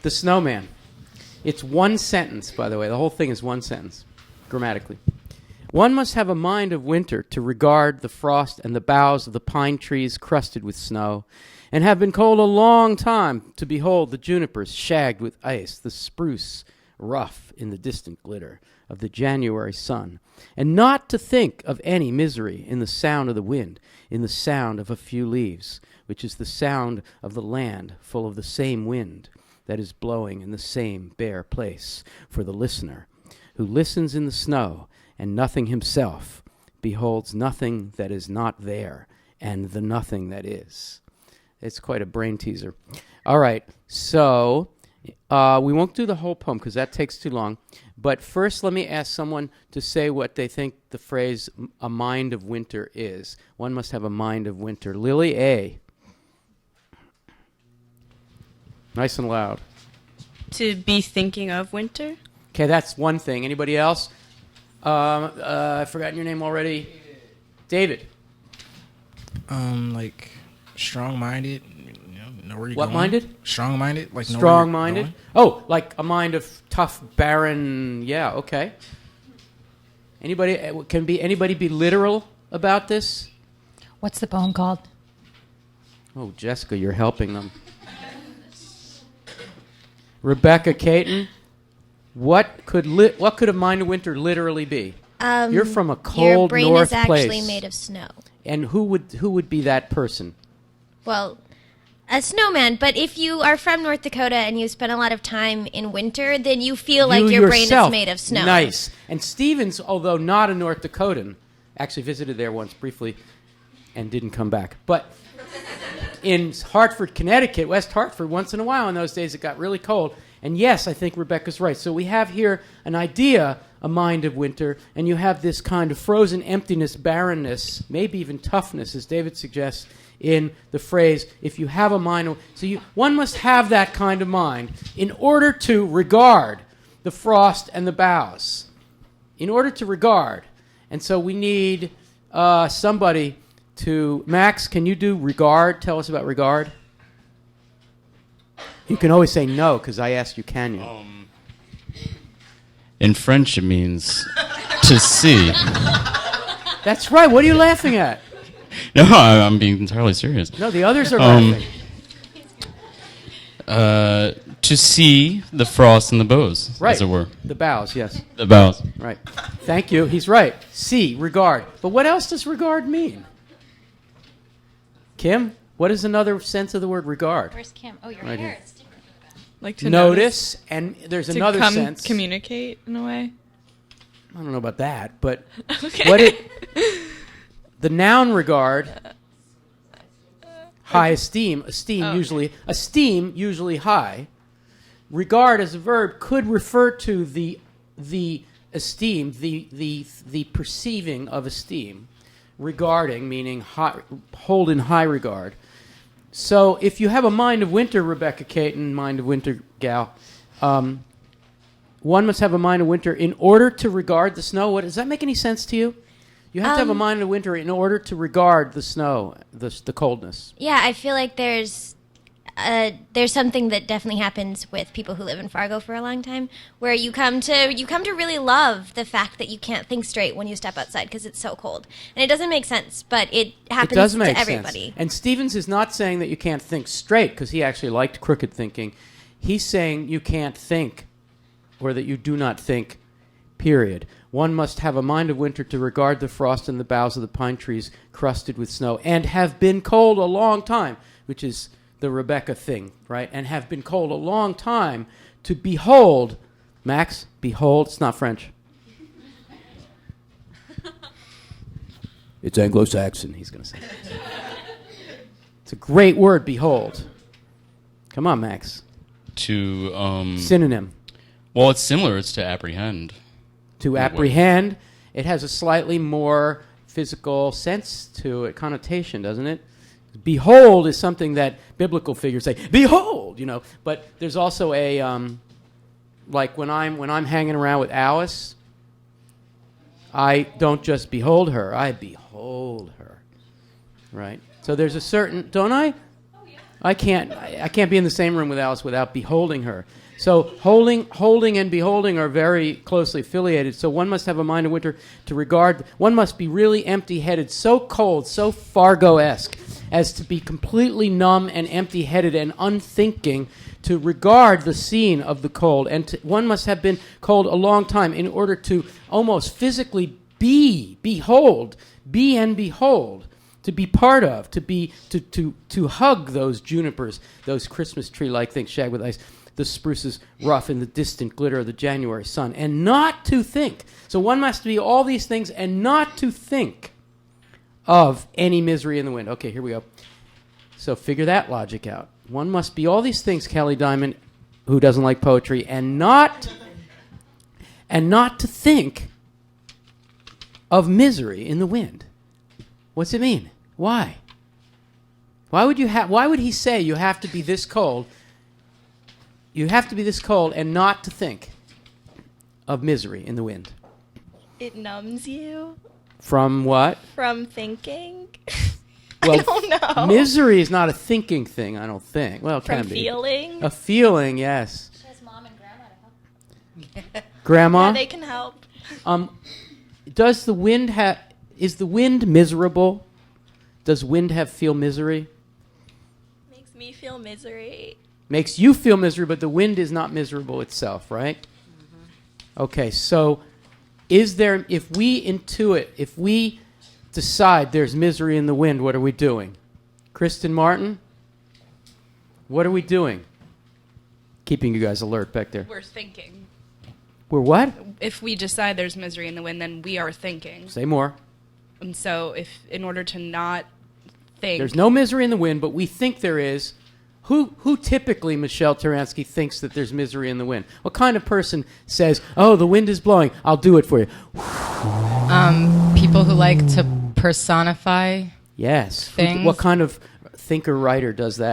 The Snowman. It's one sentence, by the way. The whole thing is one sentence, grammatically. One must have a mind of winter to regard the frost and the boughs of the pine trees crusted with snow, and have been cold a long time to behold the junipers shagged with ice, the spruce rough in the distant glitter of the January sun, and not to think of any misery in the sound of the wind, in the sound of a few leaves, which is the sound of the land full of the same wind that is blowing in the same bare place. For the listener, who listens in the snow and nothing himself, beholds nothing that is not there, and the nothing that is. It's quite a brain teaser. All right, so we won't do the whole poem because that takes too long. But first, let me ask someone to say what they think the phrase "a mind of winter" is. One must have a mind of winter. Lily A. Nice and loud. To be thinking of winter. Okay, that's one thing. Anybody else? I've forgotten your name already. David. Like strong-minded. Know where you're What going. Minded? Strong-minded. Like Strong-minded. Oh, like a mind of tough, barren. Yeah. Okay. Anybody be literal about this? What's the poem called? Oh, Jessica, you're helping them. Rebecca Caton, what could a mind of winter literally be? You're from a cold your brain north is actually place. made of snow. And who would be that person? Well, a snowman. But if you are from North Dakota and you spend a lot of time in winter, then you feel like your brain is made of snow. Nice. And Stevens, although not a North Dakotan, actually visited there once briefly and didn't come back. But in Hartford, Connecticut, West Hartford, once in a while in those days it got really cold. And yes, I think Rebecca's right. So we have here an idea, a mind of winter, and you have this kind of frozen emptiness, barrenness, maybe even toughness, as David suggests, in the phrase, if you have a mind. So one must have that kind of mind in order to regard the frost and the boughs. In order to regard. And so we need somebody to... Max, can you do regard? Tell us about regard. You can always say no, because I asked you, can you? In French, it means to see. That's right. What are you laughing at? No, I'm being entirely serious. No, the others are laughing. To see the frost and the boughs, Right. as it were. The boughs, yes. The boughs. Right. Thank you. He's right. See, regard. But what else does regard mean? Kim, what is another sense of the word regard? Where's Kim? Oh, your Right hair. here. It's different. Like to Notice, and there's to another sense. Communicate in a way. I don't know about that, but Okay. The noun regard, high esteem, Okay. esteem usually high. Regard as a verb could refer to the esteem, the perceiving of esteem. Regarding meaning hold in high regard. So if you have a mind of winter, Rebecca Caton, mind of winter gal, one must have a mind of winter in order to regard the snow. What does that make any sense to you? You have to have a mind of winter in order to regard the snow, the coldness. Yeah, I feel like there's something that definitely happens with people who live in Fargo for a long time, where you come to really love the fact that you can't think straight when you step outside because it's so cold, and it doesn't make sense, but it happens It does make to everybody. sense. And Stevens is not saying that you can't think straight because he actually liked crooked thinking. He's saying you can't think, or that you do not think. Period. One must have a mind of winter to regard the frost and the boughs of the pine trees crusted with snow, and have been cold a long time, which is the Rebecca thing, right? And have been cold a long time to behold. Max, behold. It's not French. It's Anglo-Saxon, he's going to say. It's a great word, behold. Come on, Max. To Synonym. Well, it's similar. It's to apprehend. To apprehend, it has a slightly more physical sense to it, connotation, doesn't it? Behold is something that biblical figures say, behold, But there's also a, like when I'm hanging around with Alice, I don't just behold her, I behold her, right? So there's a certain, don't I? I can't be in the same room with Alice without beholding her. So holding and beholding are very closely affiliated. So one must have a mind of winter to regard. One must be really empty-headed, so cold, so Fargo-esque, as to be completely numb and empty-headed and unthinking to regard the scene of the cold. And one must have been cold a long time in order to almost physically behold, be and behold, to be part of, to hug those junipers, those Christmas tree-like things shagged with ice, the spruces rough in the distant glitter of the January sun, and not to think. So one must be all these things and not to think of any misery in the wind. Okay, here we go. So figure that logic out. One must be all these things, Kelly Diamond, who doesn't like poetry, and not to think of misery in the wind. What's it mean? Why? Why would he say you have to be this cold? You have to be this cold and not to think of misery in the wind. It numbs you From what? from thinking. Well, I don't know. Misery is not a thinking thing, I don't think. Well, it From can be. feeling. A feeling, yes. She has mom and grandma to help. Grandma? Yeah, they can help. Does the wind have... Is the wind miserable? Does wind feel misery? Makes me feel misery. Makes you feel misery, but the wind is not miserable itself, right? Mm-hmm. Okay, so is there... If we intuit, if we decide there's misery in the wind, what are we doing? Kristen Martin? What are we doing? Keeping you guys alert back there. We're thinking. We're what? If we decide there's misery in the wind, then we are thinking. Say more. And so if in order to not think... There's no misery in the wind, but we think there is. Who typically, Michelle Taransky, thinks that there's misery in the wind? What kind of person says, oh, the wind is blowing, I'll do it for you? People who like to personify Yes. things. What kind of thinker-writer does that?